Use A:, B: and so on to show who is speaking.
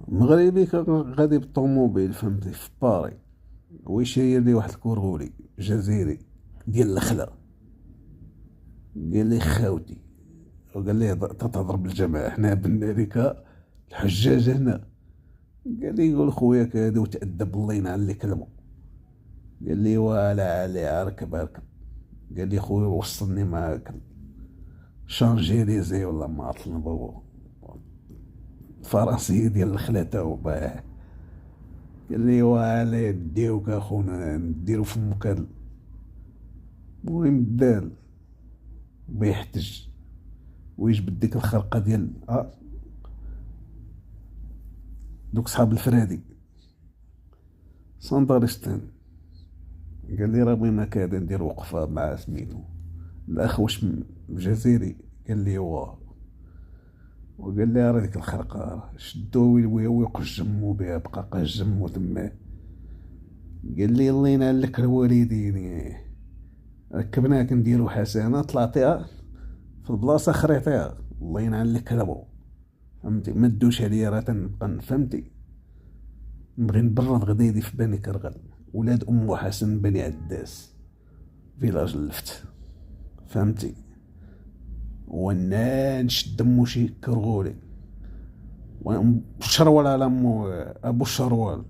A: مغربي كان غادي بالطوموبيل فهمتي في باري، ويشير لي واحد الكورغولي جزائري ديال الخلا. قال لي خاوتي، وقال لي تتهضر بالجماعة حنا بالناركة الحجاج هنا. قال لي يقول خويا كذا وتأدب الله ينعل لي كلمة. قال لي ولا علي اركب اركب. قال لي خويا وصلني معاك شانجيليزي ولا ما طلبوا الفرنسية ديال الخلاتة وباه. قال لي وعلي نديوك اخونا نديرو فمك المهم دال بيحتج ويجبد ديك الخرقة ديال دوك صحاب الفرادي ساندرستان. قال لي راه بغينا كذا ندير وقفة مع سميتو الأخ واش جزائري. قال لي واه. وقال لي راه ديك الخرقة شدو ويوقف جمو بها بقى جمو تماه. قال لي الله ينعلك الوالدين ركبناك نديرو حسنة طلعتيها في البلاصة خريطيها الله ينعلك كلبو. فهمتي ما دوش عليا راه تنبقى فهمتي نبغي نبرد غديدي في بني كرغل ولاد ام حسن بني عداس فيلاج اللفت فهمتي. وانا نشد موشي كرغولي وشروال على مو ابو الشروال